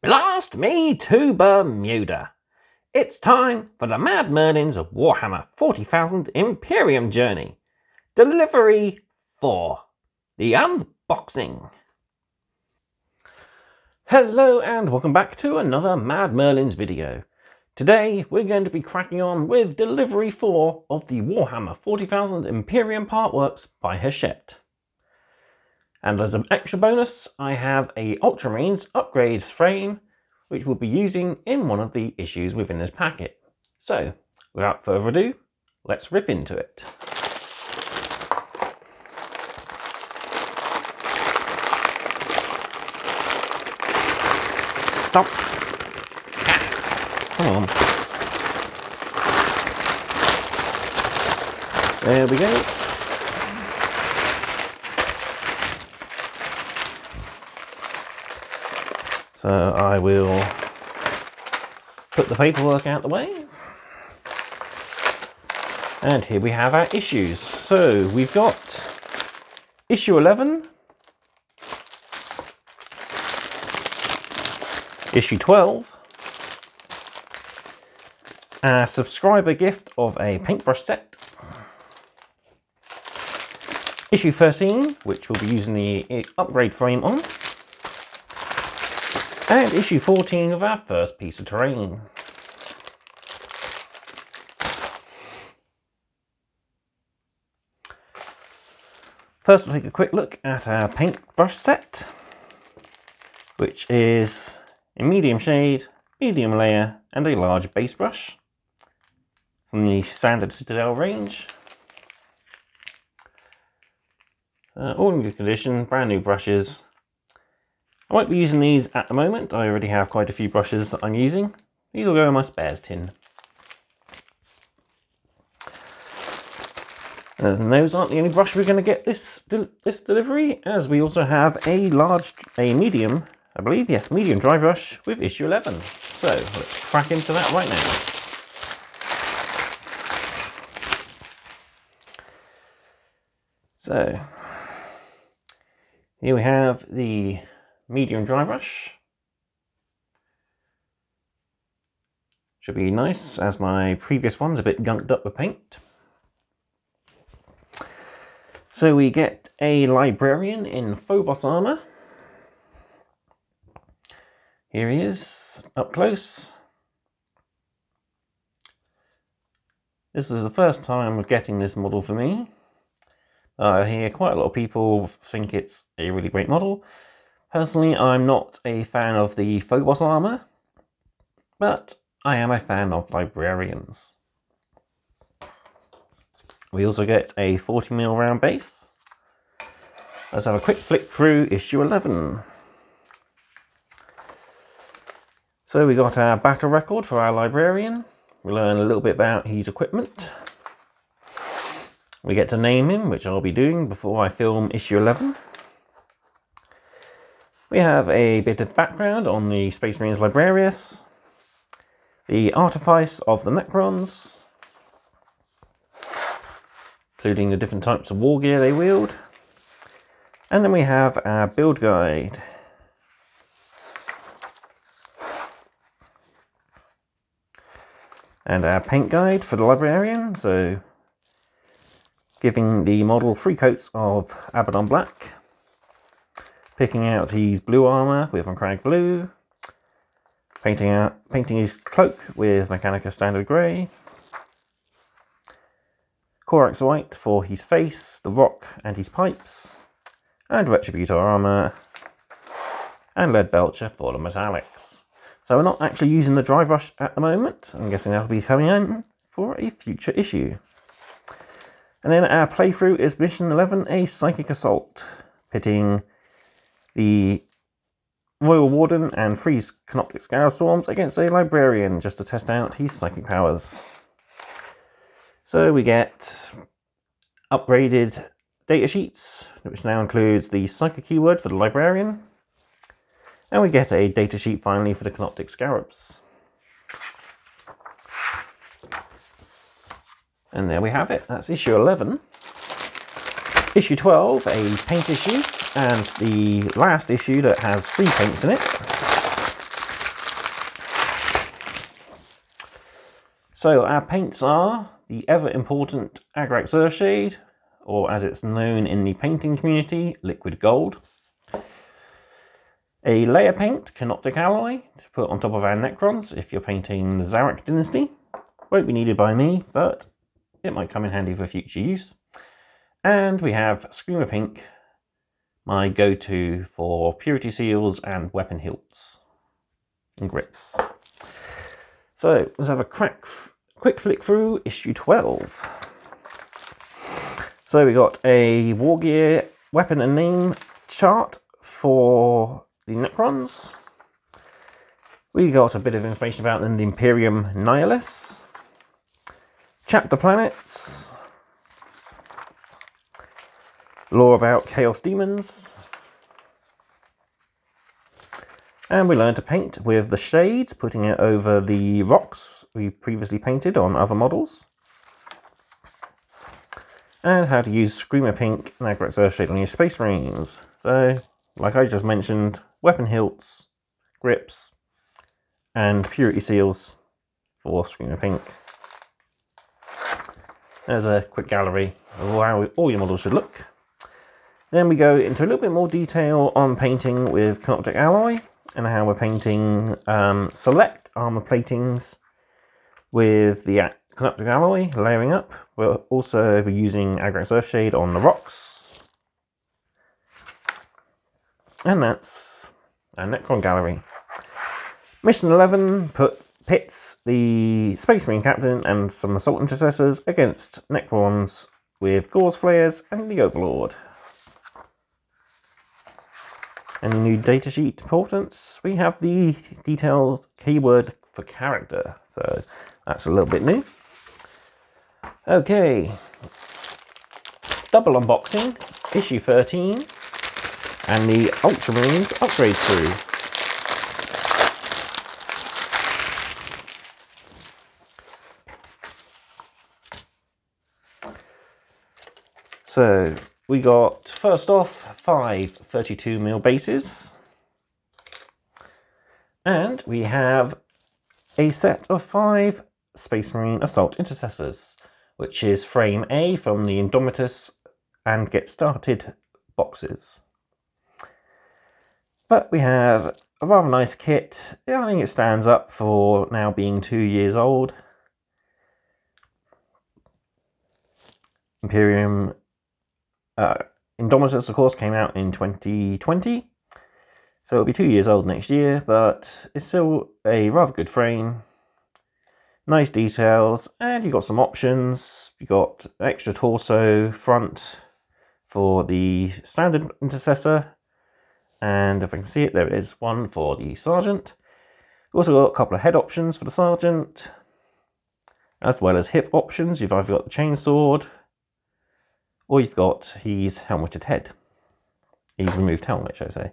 Blast me to Bermuda! It's time for the Mad Merlins of Warhammer 40,000 Imperium journey. Delivery 4. The Unboxing. Hello and welcome back to another Mad Merlins video. Today we're going to be cracking on with Delivery 4 of the Warhammer 40,000 Imperium Partworks by Hachette. And as an extra bonus, I have a Ultramarines upgrades frame, which we'll be using in one of the issues within this packet. So, without further ado, let's rip into it. Stop. Come on. There we go. So I will put the paperwork out the way. And here we have our issues. So we've got issue 11, issue 12, a subscriber gift of a paintbrush set, issue 13, which we'll be using the upgrade frame on, and issue 14 of our first piece of terrain. First we'll take a quick look at our paintbrush set, which is a medium shade, medium layer and a large base brush from the standard Citadel range. All in good condition, brand new brushes. I won't be using these at the moment. I already have quite a few brushes that I'm using. These will go in my spares tin. And those aren't the only brush we're going to get this delivery, as we also have a medium, I believe, yes, medium dry brush with issue 11. So let's crack into that right now. So here we have the medium dry brush. Should be nice, as my previous one's a bit gunked up with paint. So we get a librarian in Phobos armor. Here he is, up close. This is the first time of getting this model for me. I hear quite a lot of people think it's a really great model. Personally, I'm not a fan of the Phobos armor, but I am a fan of librarians. We also get a 40mm round base. Let's have a quick flick through issue 11. So we got our battle record for our librarian. We learn a little bit about his equipment. We get to name him, which I'll be doing before I film issue 11. We have a bit of background on the Space Marines Librarius, the artifice of the Necrons, including the different types of war gear they wield, and then we have our build guide. And our paint guide for the librarian, so giving the model 3 coats of Abaddon Black, picking out his blue armor with Crag Blue, painting his cloak with Mechanica Standard Grey, Corax White for his face, the rock and his pipes, and Retributor armor, and Lead Belcher for the metallics. So we're not actually using the dry brush at the moment. I'm guessing that'll be coming in for a future issue. And then our playthrough is Mission 11, a Psychic Assault, pitting the Royal Warden and 3 Canoptic Scarab Swarms against a Librarian, just to test out his psychic powers. So we get upgraded data sheets, which now includes the Psychic keyword for the Librarian, and we get a data sheet finally for the Canoptic Scarabs. And there we have it, that's issue 11. Issue 12, a paint issue, and the last issue that has 3 paints in it. So our paints are the ever important Agrax Earthshade, or as it's known in the painting community, liquid gold. A layer paint, Canoptic Alloy, to put on top of our Necrons if you're painting the Zarek dynasty. Won't be needed by me, but it might come in handy for future use. And we have Screamer Pink, my go-to for purity seals and weapon hilts and grips. So let's have a quick flick through issue 12. So we got a War Gear weapon and name chart for the Necrons. We got a bit of information about them, the Imperium Nihilus, chapter planets, lore about Chaos Demons, and we learned to paint with the shades, putting it over the rocks we previously painted on other models, and how to use Screamer Pink and Agrax Earthshade on your Space Marines. So, like I just mentioned, weapon hilts, grips, and purity seals for Screamer Pink. There's a quick gallery of how all your models should look. Then we go into a little bit more detail on painting with Canoptic Alloy and how we're painting select armor platings with the Canoptic Alloy layering up. We'll also be using Agrax Earthshade on the rocks. And that's our Necron gallery. Mission 11 pits the Space Marine Captain and some Assault Intercessors against Necrons with Gauze Flares and the Overlord. Any new datasheet importance? We have the detailed keyword for character, so that's a little bit new. Okay, double unboxing, issue 13, and the Ultramarines upgrade through. So we got, first off, 5 32mm bases, and we have a set of 5 Space Marine Assault Intercessors, which is frame A from the Indomitus and Get Started boxes. But we have a rather nice kit. I think it stands up for now being 2 years old. Imperium Indomitus, of course, came out in 2020, so it'll be 2 years old next year, but it's still a rather good frame. Nice details, and you've got some options. You've got extra torso front for the standard intercessor, and if I can see it, there it is, one for the sergeant. We've also got a couple of head options for the sergeant, as well as hip options. You've either got the chainsword, or you've got his helmeted head. His removed helmet, should I say.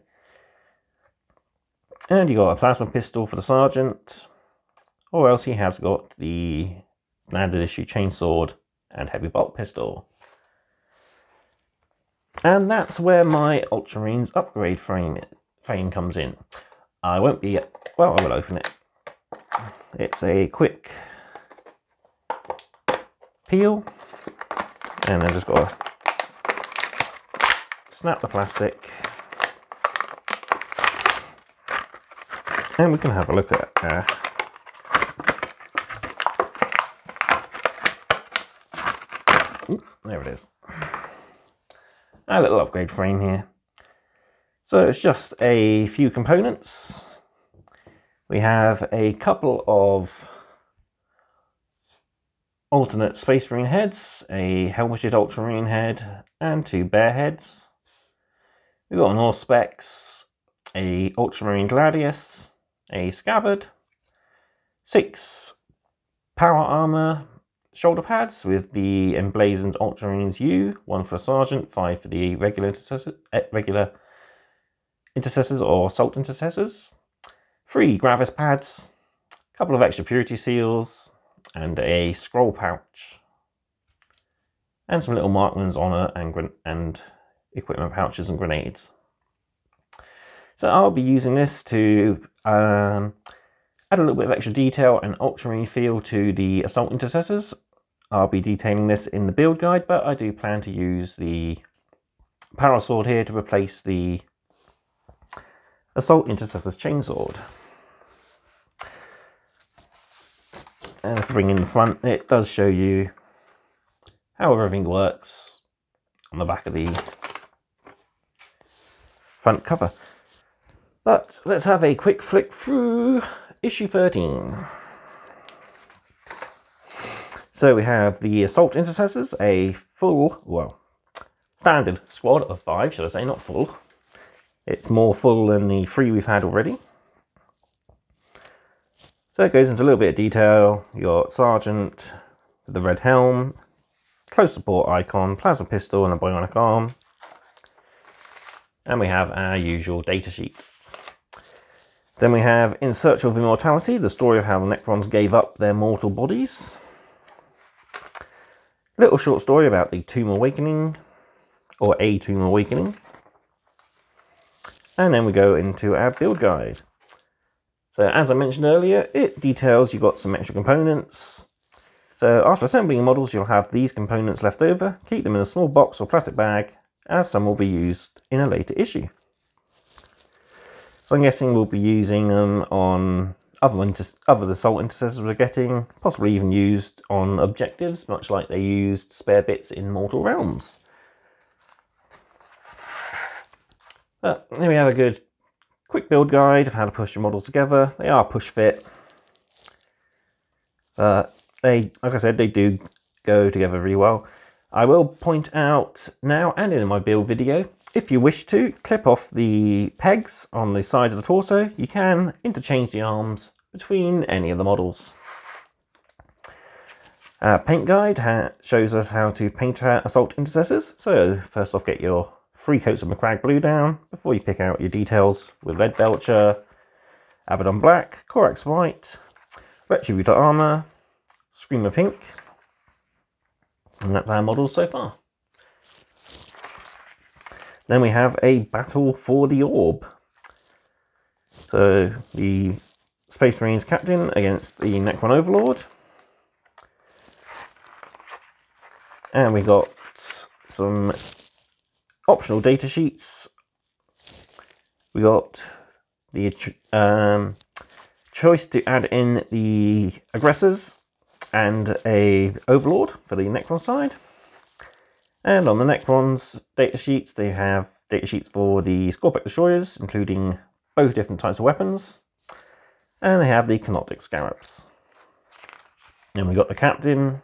And you've got a plasma pistol for the sergeant, or else he has got the standard issue chainsword and heavy bolt pistol. And that's where my Ultramarines upgrade frame comes in. I won't be, well, I will open it. It's a quick peel, and I just got to snap the plastic, and we can have a look at there it is, a little upgrade frame here. So it's just a few components. We have a couple of alternate Space Marine heads, a helmeted Ultramarine head, and 2 bear heads. We've got an Auspex, a Ultramarine Gladius, a Scabbard, 6 power armor shoulder pads with the emblazoned Ultramarines U, 1 for a sergeant, 5 for the regular intercessors or assault intercessors, 3 Gravis pads, a couple of extra purity seals, and a scroll pouch, and some little marksman's honor and equipment pouches and grenades. So I'll be using this to Add a little bit of extra detail and ultramarine feel to the assault intercessors. I'll be detailing this in the build guide, but I do plan to use the power sword here to replace the assault intercessor's chainsword. And if we bring in the front, it does show you how everything works on the back of the front cover. But let's have a quick flick through issue 13. So we have the assault intercessors, a full, well, standard squad of 5, should I say, not full. It's more full than the 3 we've had already. So it goes into a little bit of detail. Your sergeant with the red helm, close support icon, plasma pistol and a bionic arm. And we have our usual datasheet. Then we have In Search of Immortality, the story of how the Necrons gave up their mortal bodies. Little short story about the Tomb Awakening, or a Tomb Awakening. And then we go into our build guide. So as I mentioned earlier, it details you've got some extra components. So after assembling models, you'll have these components left over. Keep them in a small box or plastic bag, as some will be used in a later issue. So I'm guessing we'll be using them on other assault intercessors we're getting, possibly even used on objectives, much like they used spare bits in Mortal Realms. But here we have a good quick build guide of how to push your models together. They are push fit. Like I said, they do go together very well. I will point out now and in my build video, if you wish to clip off the pegs on the sides of the torso, you can interchange the arms between any of the models. Paint guide shows us how to paint our assault intercessors. So first off, get your 3 coats of Macragge blue down before you pick out your details with Red Belcher, Abaddon black, Corax white, Retributor armor, Screamer pink, and that's our models so far. Then we have a battle for the orb. So the Space Marines captain against the Necron Overlord. And we got some optional data sheets. We got the choice to add in the aggressors and a overlord for the Necron side. And on the Necrons datasheets, they have datasheets for the Scorpec destroyers, including both different types of weapons. And they have the Canoptic Scarabs. Then we got the captain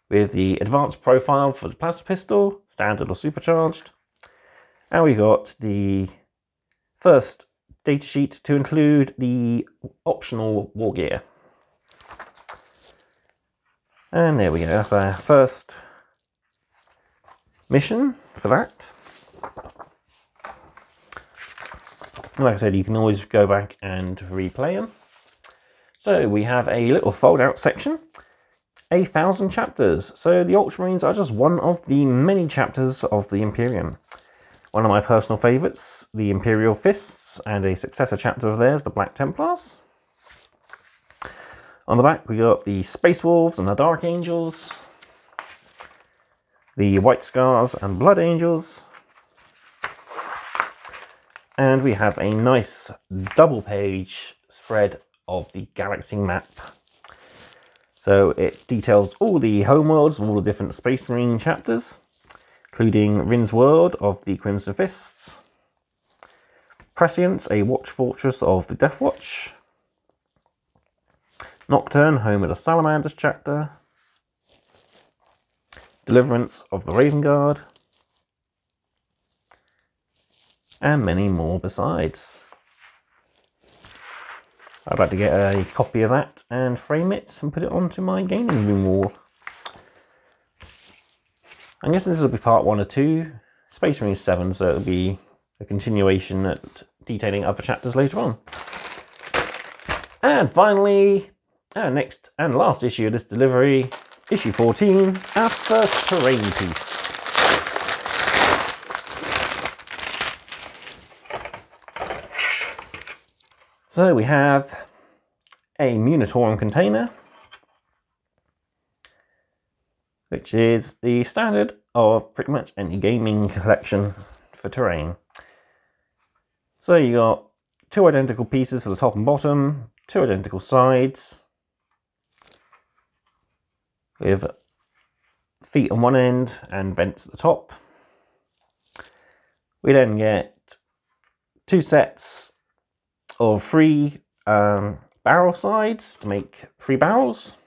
with the advanced profile for the plasma pistol, standard or supercharged. And we got the first datasheet to include the optional war gear. And there we go, that's our first mission for that. Like I said, you can always go back and replay them. So we have a little fold-out section, 1,000 chapters. So the Ultramarines are just one of the many chapters of the Imperium. One of my personal favourites, the Imperial Fists, and a successor chapter of theirs, the Black Templars. On the back we got the Space Wolves and the Dark Angels, the White Scars and Blood Angels, and we have a nice double-page spread of the galaxy map. So it details all the homeworlds of all the different Space Marine chapters, including Rin's world of the Crimson Fists, Prescience, a watch fortress of the Death Watch, Nocturne, home of the Salamanders chapter, Deliverance of the Raven Guard, and many more besides. I'd like to get a copy of that and frame it and put it onto my gaming room wall. I'm guessing this will be part 1 or 2. Space Marine 7, so it'll be a continuation at detailing other chapters later on. And finally, our next and last issue of this delivery, issue 14, our first terrain piece. So we have a Munitorum container, which is the standard of pretty much any gaming collection for terrain. So you got 2 identical pieces for the top and bottom, 2 identical sides, with feet on one end and vents at the top. We then get 2 sets of 3 barrel sides to make 3 barrels,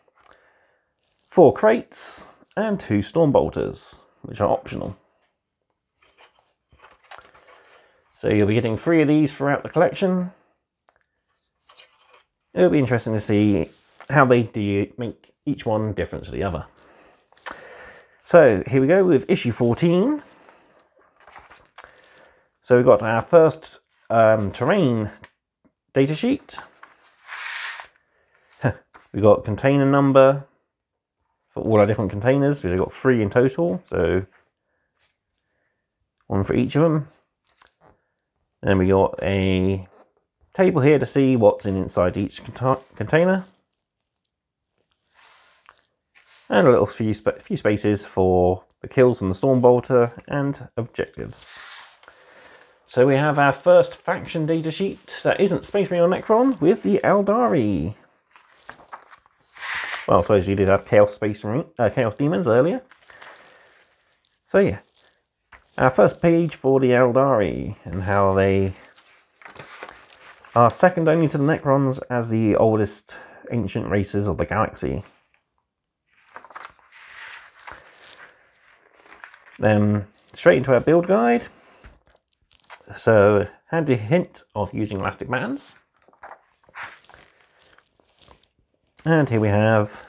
4 crates, and 2 storm bolters, which are optional. So you'll be getting 3 of these throughout the collection. It'll be interesting to see how they do make each one different to the other. So here we go with issue 14. So we've got our first terrain datasheet. We've got container number for all our different containers. We've got 3 in total, so 1 for each of them. Then we got a table here to see what's inside each container. And a little few spaces for the kills and the storm bolter and objectives. So we have our first faction datasheet that isn't Space Marine or Necron with the Eldari. Well, I suppose you did have Chaos Demons earlier. So yeah, our first page for the Eldari and how they are second only to the Necrons as the oldest ancient races of the galaxy. Then straight into our build guide. So handy hint of using elastic bands. And here we have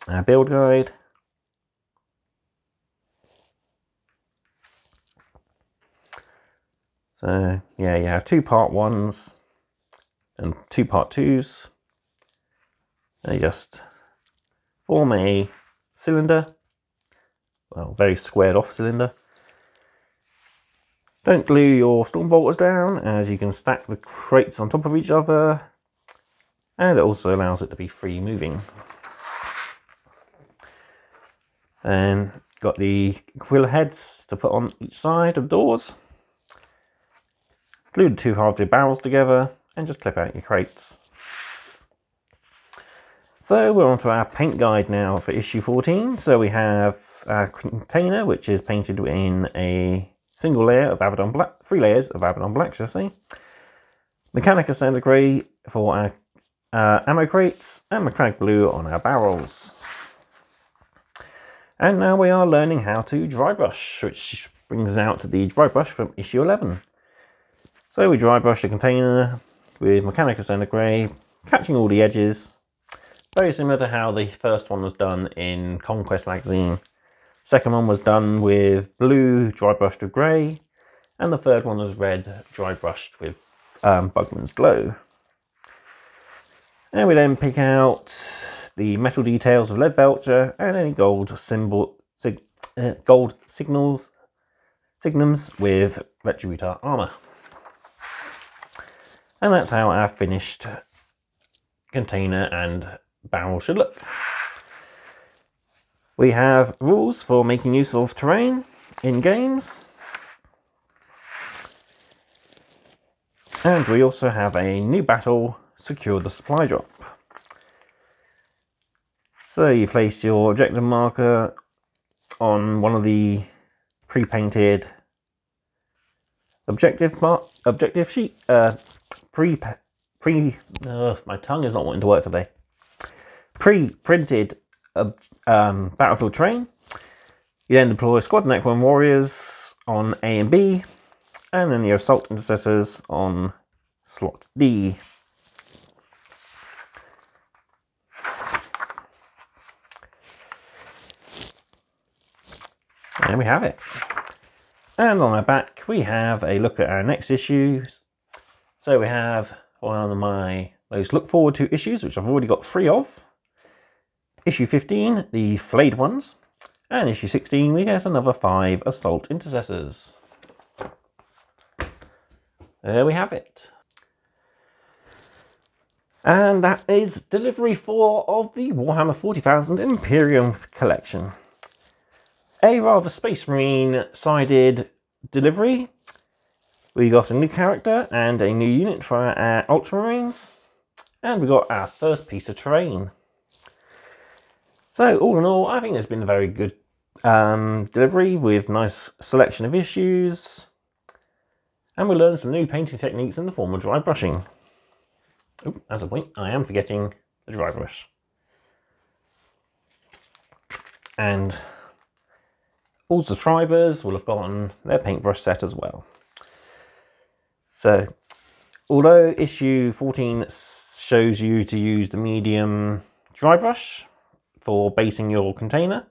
our build guide. So yeah, you have 2 part 1s and 2 part 2s. They just form a cylinder. Well, very squared off cylinder. Don't glue your storm bolters down, as you can stack the crates on top of each other, and it also allows it to be free moving. And got the quill heads to put on each side of doors. Glue the 2 halves of your barrels together and just clip out your crates. So we're on to our paint guide now for issue 14. So we have our container, which is painted in a single layer of Abaddon Black, 3 layers of Abaddon Black, should I say. Mechanica Standard Grey for our ammo crates, and Metallic Blue on our barrels. And now we are learning how to dry brush, which brings us out to the dry brush from issue 11. So we dry brush the container with Mechanica Standard Grey, catching all the edges. Very similar to how the first one was done in Conquest magazine. Second one was done with blue dry brushed with grey, and the third one was red dry brushed with Bugman's Glow. And we then pick out the metal details of Lead Belcher and any gold signums with Retributor armour. And that's how our finished container and barrel should look. We have rules for making use of terrain in games. And we also have a new battle, Secure the Supply Drop. So you place your objective marker on one of the pre-painted objective sheet. My tongue is not wanting to work today. Pre-printed battlefield terrain. You then deploy squad Necron warriors on A and B, and then your assault intercessors on slot D. There we have it. And on our back we have a look at our next issues. So we have one of my most look forward to issues, which I've already got 3 of. Issue 15, the flayed ones. And issue 16, we get another 5 assault intercessors. There we have it. And that is delivery 4 of the Warhammer 40,000 Imperium collection. A rather Space Marine sided delivery. We got a new character and a new unit for our Ultramarines. And we got our first piece of terrain. So all in all, I think it's been a very good delivery with nice selection of issues. And we learned some new painting techniques in the form of dry brushing. Oh, as a point, I am forgetting the dry brush. And all subscribers will have gotten their paintbrush set as well. So, although issue 14 shows you to use the medium dry brush for basing your container,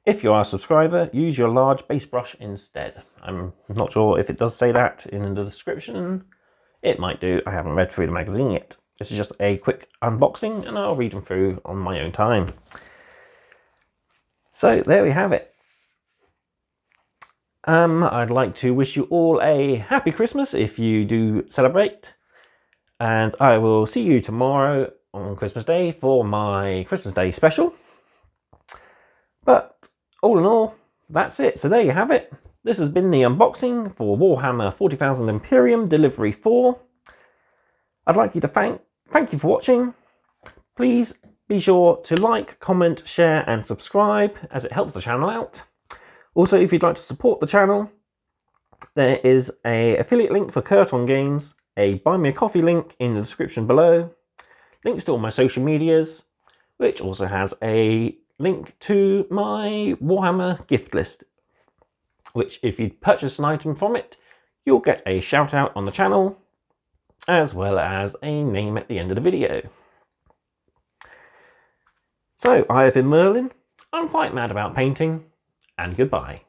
if you are a subscriber, use your large base brush instead. I'm not sure if it does say that in the description. It might do. I haven't read through the magazine yet. This is just a quick unboxing and I'll read them through on my own time. So there we have it. I'd like to wish you all a happy Christmas if you do celebrate. And I will see you tomorrow on Christmas Day for my Christmas Day special. But all in all, that's it. So there you have it. This has been the unboxing for Warhammer 40,000 Imperium Delivery 4. I'd like you to thank you for watching. Please be sure to like, comment, share and subscribe as it helps the channel out. Also, if you'd like to support the channel, there is an affiliate link for Curton Games, a Buy Me a Coffee link in the description below, links to all my social medias, which also has a link to my Warhammer gift list, which if you purchase an item from it, you'll get a shout out on the channel, as well as a name at the end of the video. So, I have been Merlin, I'm quite mad about painting, and goodbye.